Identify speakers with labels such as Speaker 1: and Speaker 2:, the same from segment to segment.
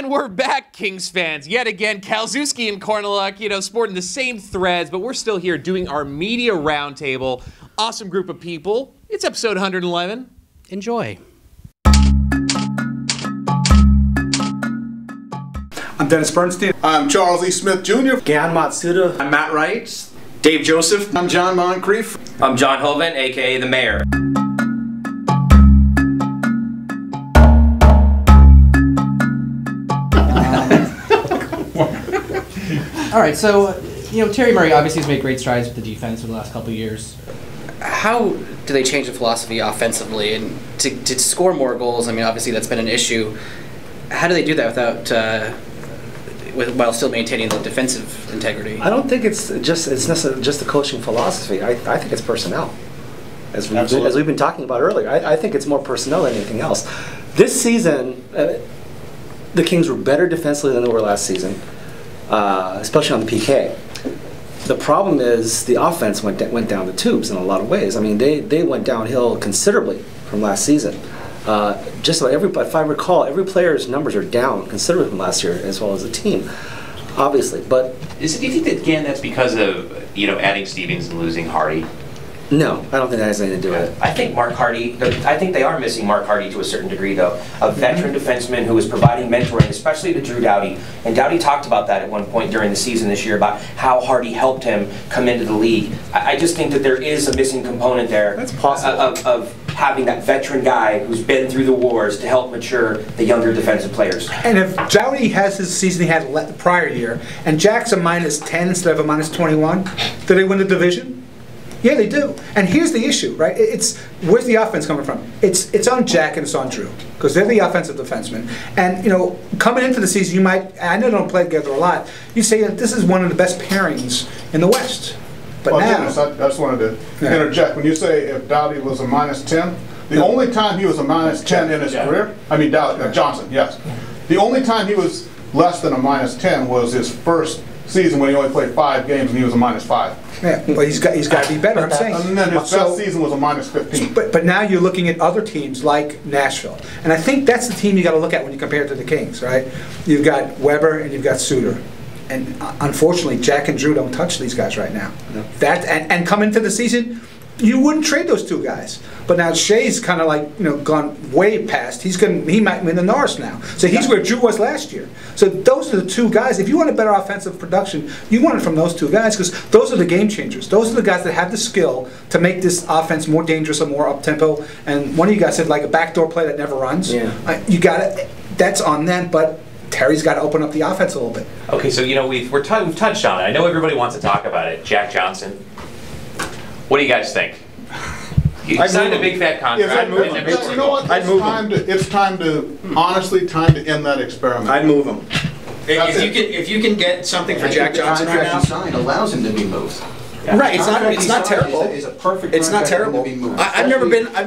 Speaker 1: And we're back, Kings fans. Yet again, Kalzewski and Korneluk, sporting the same threads, but we're still here doing our media roundtable. Awesome group of people. It's episode 111.
Speaker 2: Enjoy.
Speaker 3: I'm Dennis Bernstein.
Speaker 4: I'm Charles E. Smith Jr.
Speaker 3: Gan Matsuda.
Speaker 5: I'm Matt Wright. Dave Joseph.
Speaker 4: I'm John Moncrief.
Speaker 6: I'm John Hovind, a.k.a. the Mayor.
Speaker 2: All right, so, Terry Murray obviously has made great strides with the defense over the last couple of years.
Speaker 7: How do they change the philosophy offensively and to score more goals? I mean, obviously that's been an issue. How do they do that while still maintaining the defensive integrity?
Speaker 8: I don't think it's necessarily just the coaching philosophy. I think it's personnel, as we've been talking about earlier. I think it's more personnel than anything else. This season, the Kings were better defensively than they were last season, especially on the PK. The problem is the offense went down the tubes in a lot of ways. I mean, they went downhill considerably from last season. Just about if I recall, every player's numbers are down considerably from last year, as well as the team, obviously. But
Speaker 9: do you think that again that's because of adding Stevens and losing Hardy?
Speaker 8: No, I don't think that has anything to do with it.
Speaker 6: I think Mark Hardy. I think they are missing Mark Hardy to a certain degree, though. A veteran defenseman who is providing mentoring, especially to Drew Doughty. And Doughty talked about that at one point during the season this year about how Hardy helped him come into the league. I just think that there is a missing component there.
Speaker 8: That's possible.
Speaker 6: Of having that veteran guy who's been through the wars to help mature the younger defensive players.
Speaker 3: And if Doughty has his season he had the prior year, and Jack's a -10 instead of a -21, do they win the division? Yeah, they do. And here's the issue, right? Where's the offense coming from? It's on Jack and it's on Drew, because they're the offensive defensemen. And coming into the season, I know they don't play together a lot. You say that this is one of the best pairings in the West. But now,
Speaker 4: Dennis, I just wanted to interject. When you say if Doughty was a -10, the only time he was a -10 in his career, I mean Johnson, yes. The only time he was less than a -10 was his first season when he only played 5 games and he was a -5.
Speaker 3: Yeah, but he's got to be better. I'm saying.
Speaker 4: And then his best season was a -15.
Speaker 3: But now you're looking at other teams like Nashville, and I think that's the team you got to look at when you compare it to the Kings, right? You've got Weber and you've got Suter, and unfortunately, Jack and Drew don't touch these guys right now. No. And come into the season, you wouldn't trade those two guys. But now Shea's kind of gone way past. He might win the Norris now. So he's where Drew was last year. So those are the two guys. If you want a better offensive production, you want it from those two guys, because those are the game changers. Those are the guys that have the skill to make this offense more dangerous and more up tempo. And one of you guys said like a backdoor play that never runs. Yeah. You got it. That's on them, but Terry's got to open up the offense a little bit.
Speaker 9: Okay, so we've touched on it. I know everybody wants to talk about it. Jack Johnson. What do you guys think? He signed a big fat contract.
Speaker 4: You know what? It's time to honestly end that experiment.
Speaker 5: I'd move him. If you can get something for Jack Johnson right now,
Speaker 10: the contract he signed allows him to be moved.
Speaker 5: Yeah. Right, it's not terrible.
Speaker 10: It's a perfect.
Speaker 5: It's not terrible.
Speaker 10: To be moved.
Speaker 5: I've never been a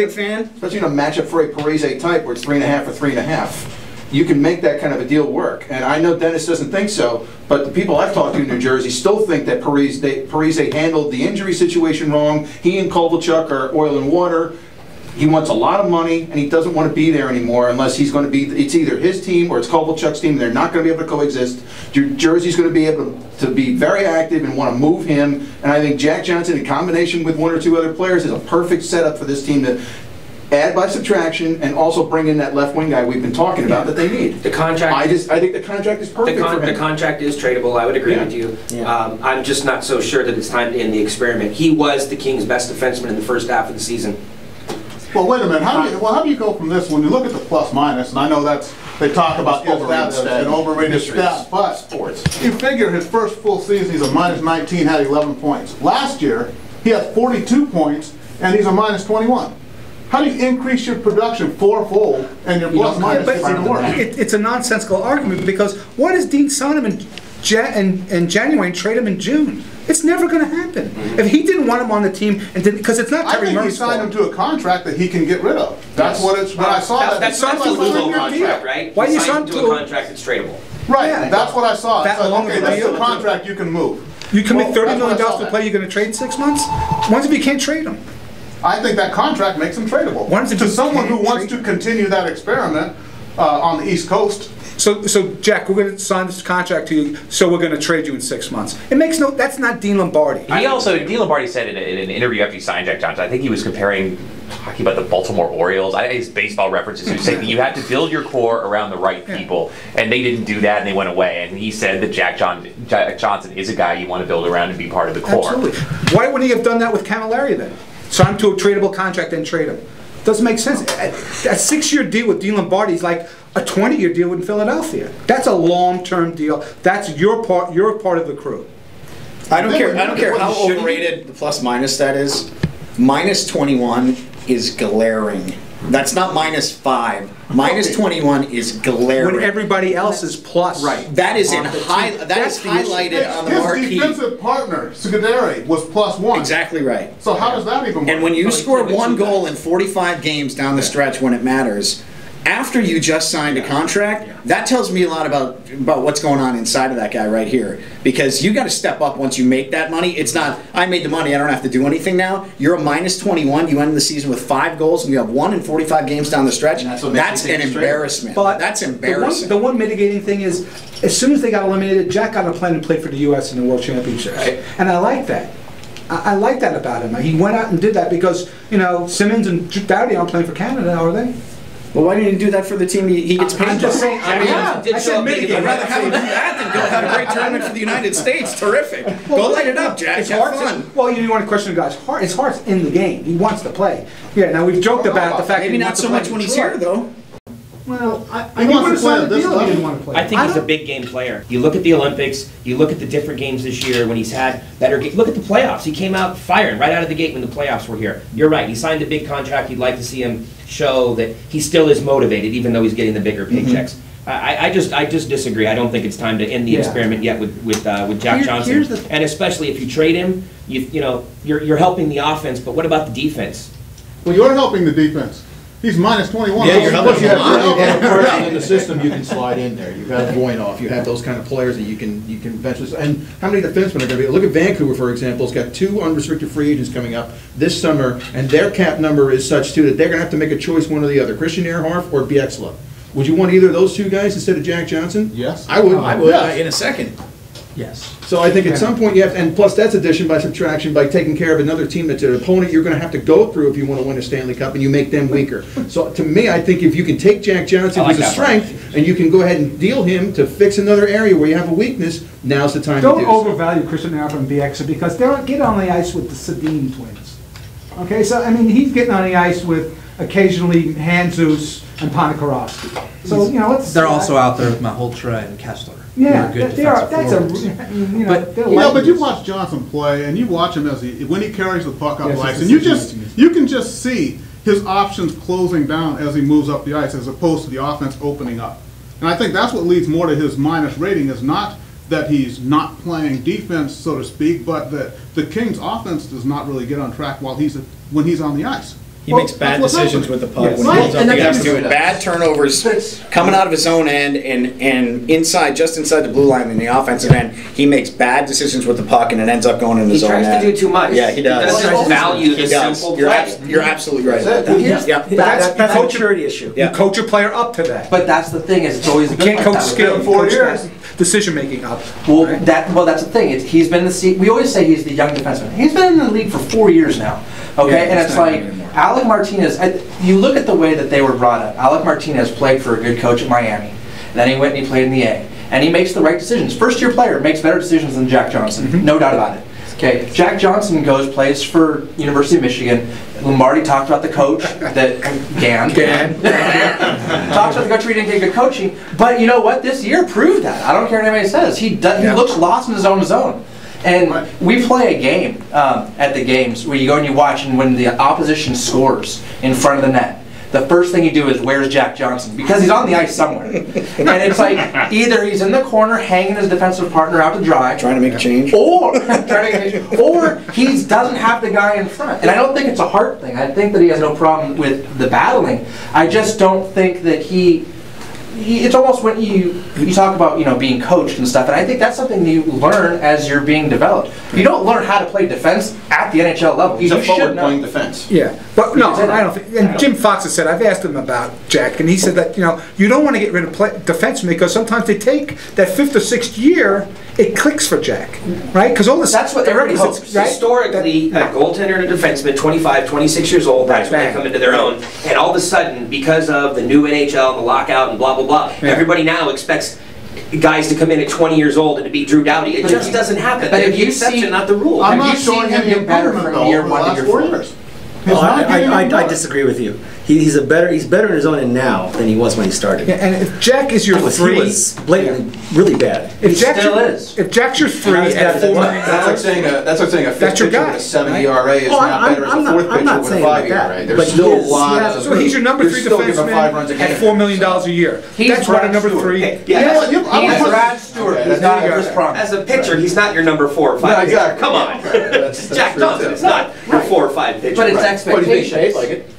Speaker 5: big fan.
Speaker 10: Especially in a matchup for a Parise type where it's 3.5 for 3.5. You can make that kind of a deal work. And I know Dennis doesn't think so, but the people I've talked to in New Jersey still think that Parise handled the injury situation wrong. He and Kovalchuk are oil and water. He wants a lot of money, and he doesn't want to be there anymore unless he's going to be, it's either his team or it's Kovalchuk's team. They're not going to be able to coexist. New Jersey's going to be able to be very active and want to move him. And I think Jack Johnson, in combination with 1 or 2 other players, is a perfect setup for this team to add by subtraction and also bring in that left wing guy we've been talking about that they need.
Speaker 6: The contract.
Speaker 10: I think the contract is perfect for him.
Speaker 6: The contract is tradable. I would agree with you. Yeah. I'm just not so sure that it's time to end the experiment. He was the Kings' best defenseman in the first half of the season.
Speaker 4: Well, wait a minute. How do you go from this when you look at the plus minus? And I know they talk about an overrated stat, but you figure his first full season he's a -19, had 11 points. Last year he had 42 points and he's a -21. How do you increase your production fourfold and your plus minus is even worse?
Speaker 3: It's a nonsensical argument, because why does Dean sign him in January and trade him in June? It's never going to happen. If he didn't want him on the team, because it's not Terry Murray's fault.
Speaker 4: I think he signed him to a contract that he can get rid of. That's what it's. When I saw
Speaker 6: that's signed to a Lugo contract, right?
Speaker 3: Why do you
Speaker 6: sign to a contract that's tradable?
Speaker 4: Right. Yeah, that's what I saw.
Speaker 3: That long
Speaker 4: okay, that's a contract you can move.
Speaker 3: You commit $30 million to a player you're going to trade in 6 months. What if you can't trade him?
Speaker 4: I think that contract makes him tradable. To someone who wants to continue that experiment on the East Coast,
Speaker 3: So Jack, we're going to sign this contract to you, so we're going to trade you in 6 months. It makes no, that's not Dean Lombardi.
Speaker 9: Dean Lombardi said in an interview after he signed Jack Johnson, I think he was talking about the Baltimore Orioles. His baseball references. He was saying that you had to build your core around the right people, and they didn't do that, and they went away. And he said that Jack Johnson is a guy you want to build around and be part of the core.
Speaker 3: Absolutely. Why wouldn't he have done that with Camilleri then? Sign him to a tradable contract and trade him. Doesn't make sense. A 6-year deal with Dean Lombardi is like a 20-year deal in Philadelphia. That's a long-term deal. That's your part. You're part of the crew.
Speaker 5: I don't care how overrated the plus minus that is. Minus 21 is glaring. That's not minus 5. Minus 21 is glaring.
Speaker 3: When everybody else is plus.
Speaker 5: Right. That is highlighted on the marquee.
Speaker 4: His defensive partner, Scuderi, was plus 1.
Speaker 5: Exactly right.
Speaker 4: So how does that even work?
Speaker 5: And when you score 1 goal in 45 games down the stretch when it matters, after you just signed a contract, that tells me a lot about what's going on inside of that guy right here. Because you got to step up once you make that money. It's not, I made the money, I don't have to do anything now. You're a minus 21, you end the season with 5 goals, and you have 1 in 45 games down the stretch. That's an embarrassment.
Speaker 3: But
Speaker 5: that's embarrassing.
Speaker 3: The one mitigating thing is, as soon as they got eliminated, Jack got on a plane and played for the U.S. in the World Championships. Right. And I like that. I like that about him. He went out and did that because, Simmons and Doughty aren't playing for Canada, are they?
Speaker 5: Well, why didn't he do that for the team he gets paid?
Speaker 3: I'm just saying. I said mitigate.
Speaker 5: I'd rather have him do that than go have a great tournament for the United States. Terrific. Go light it up, Jack. Have fun.
Speaker 3: Well, you want to question the guy's heart. His heart's in the game. He wants to play. Yeah. Now we've joked about the fact
Speaker 5: maybe
Speaker 3: that
Speaker 5: not so much when he's here, though.
Speaker 3: Well, I he wants to play this deal. He didn't want to play.
Speaker 11: I think he's a big game player. You look at the Olympics, you look at the different games this year when he's had better games. Look at the playoffs. He came out firing right out of the gate when the playoffs were here. You're right. He signed a big contract. You'd like to see him show that he still is motivated, even though he's getting the bigger paychecks. I just disagree. I don't think it's time to end the experiment yet with Jack Johnson. And especially if you trade him, you're helping the offense. But what about the defense?
Speaker 4: Well, you're helping the defense. He's minus 21.
Speaker 10: Yeah, you're helping. And of course, in the system, you can slide in there. You have Voinov. You have those kind of players that you can eventually. And how many defensemen are going to be? Look at Vancouver, for example. It's got 2 unrestricted free agents coming up this summer, and their cap number is such too that they're going to have to make a choice, one or the other: Christian Ehrhardt or Biekslov. Would you want either of those 2 guys instead of Jack Johnson?
Speaker 4: Yes,
Speaker 10: I would. I would
Speaker 5: in a second.
Speaker 3: Yes.
Speaker 10: So I think at some point you have, and plus that's addition by subtraction by taking care of another team that's an opponent you're going to have to go through if you want to win a Stanley Cup, and you make them weaker. So to me, I think if you can take Jack Johnson, who's a strength, and you can go ahead and deal him to fix another area where you have a weakness, now's the time to do so.
Speaker 3: Don't overvalue Christian Ehrhardt and Bieksa because they don't get on the ice with the Sedin twins. Okay, so I mean he's getting on the ice with occasionally Jesus and Ponikarovsky. So
Speaker 2: they're also out there with Malhotra and Kessler.
Speaker 3: Yeah,
Speaker 2: they are.
Speaker 3: That's
Speaker 4: but you watch Johnson play, and you watch him when he carries the puck up the ice, and you can just see his options closing down as he moves up the ice, as opposed to the offense opening up. And I think that's what leads more to his minus rating, is not that he's not playing defense, so to speak, but that the Kings' offense does not really get on track when he's on the ice.
Speaker 5: He makes bad decisions with the puck when he goes up the ice, doing bad turnovers coming out of his own end and just inside the blue line in the offensive end. He makes bad decisions with the puck and it ends up going in his own end.
Speaker 6: He tries to do too much.
Speaker 5: Yeah, he does.
Speaker 6: He doesn't value the simple play.
Speaker 5: You're absolutely right about that.
Speaker 8: That's a maturity issue.
Speaker 3: You coach a player up to that.
Speaker 11: But that's the thing, is it's always
Speaker 3: you can't coach skill. You coach decision making up.
Speaker 11: Well, that's the thing. He's been we always say he's the young defenseman. He's been in the league for 4 years now. Okay, and it's like Alec Martinez. You look at the way that they were brought up. Alec Martinez played for a good coach at Miami. Then he went and he played in the A, and he makes the right decisions. First-year player makes better decisions than Jack Johnson, no doubt about it. Okay, Jack Johnson plays for University of Michigan. Lombardi talked about the coach that Gann talks about the coach. He didn't get good coaching, but you know what? This year proved that. I don't care what anybody says. He looks lost in his own zone. And we play a game at the games where you go and you watch, and when the opposition scores in front of the net, the first thing you do is, where's Jack Johnson? Because he's on the ice somewhere. And it's like, either he's in the corner hanging his defensive partner out to dry,
Speaker 5: trying to make a change,
Speaker 11: or he doesn't have the guy in front. And I don't think it's a heart thing. I think that he has no problem with the battling. I just don't think that he it's almost when you talk about being coached and stuff, and I think that's something you learn as you're being developed. You don't learn how to play defense at the NHL level.
Speaker 10: He's
Speaker 11: you
Speaker 10: a forward playing defense.
Speaker 3: Yeah, but no, I don't think. And Jim Fox has said, I've asked him about Jack, and he said that you don't want to get rid of defensemen because sometimes they take that 5th or 6th year, it clicks for Jack, right? Because all this
Speaker 11: that's what everybody hopes.
Speaker 6: Right? Historically, a goaltender and a defenseman, 25, 26 years old, that's when they come into their own, and all of a sudden, because of the new NHL and the lockout and blah blah blah, everybody now expects guys to come in at 20 years old and to beat Drew Doughty. It just doesn't happen.
Speaker 11: But if
Speaker 6: the exception, not the rule.
Speaker 4: I'm not showing any improvement though over the last 4 years.
Speaker 8: I disagree with you. He's better in his own end now than he was when he started.
Speaker 3: Yeah, and if Jack is your
Speaker 8: he was blatantly really bad.
Speaker 3: If Jack's your 3 at 4 million,
Speaker 10: that's like saying a fifth pitcher with a 7 ERA is not better as a fourth pitcher with a 5 ERA. There's still a lot of.
Speaker 3: So he's your number 3 defenseman at $4 million a year. That's what a number 3.
Speaker 11: He's Brad Stewart. He's not Chris Pronger.
Speaker 6: As a pitcher, he's not your number 4 or 5.
Speaker 10: Exactly.
Speaker 6: Come on, Jack Johnson is not your 4 or 5 pitcher.
Speaker 11: But it's expectations.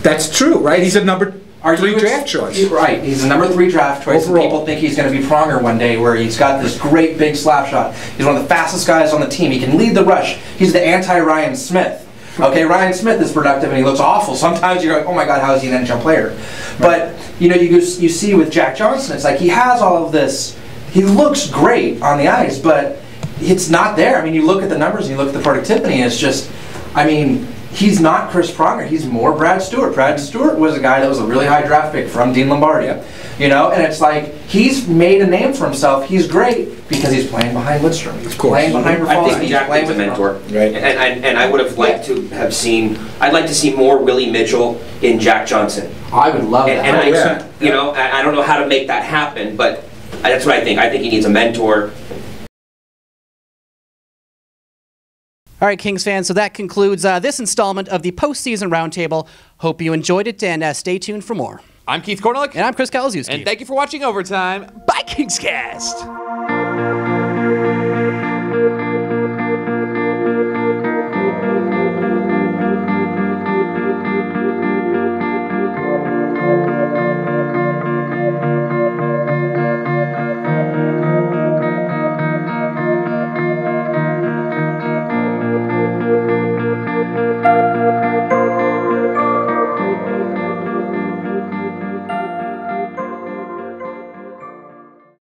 Speaker 3: That's true, right? He's a number 3 draft choice.
Speaker 11: Right, he's a number 3 draft choice.
Speaker 3: Overall.
Speaker 11: And people think he's going to be Pronger one day, where he's got this great big slap shot. He's one of the fastest guys on the team. He can lead the rush. He's the anti-Ryan Smith. Okay, Ryan Smith is productive and he looks awful. Sometimes you're like, oh my God, how is he an NHL player? Right. But you see with Jack Johnson, it's like he has all of this. He looks great on the ice, but it's not there. I mean, you look at the numbers and you look at the productivity, and it's just, he's not Chris Pronger. He's more Brad Stewart. Brad Stewart was a guy that was a really high draft pick from Dean Lombardi. And it's like he's made a name for himself. He's great because he's playing behind Lidstrom. He's playing behind Rafalski.
Speaker 6: I think Jack was a mentor,
Speaker 5: right?
Speaker 6: And I would have liked to have seen. I'd like to see more Willie Mitchell in Jack Johnson.
Speaker 11: I would love that.
Speaker 6: And I don't know how to make that happen, but that's what I think. I think he needs a mentor.
Speaker 7: All right, Kings fans, so that concludes this installment of the postseason roundtable. Hope you enjoyed it, and stay tuned for more.
Speaker 1: I'm Keith Korneluk.
Speaker 7: And I'm Chris Kalaszewski.
Speaker 1: And thank you for watching Overtime by Kingscast.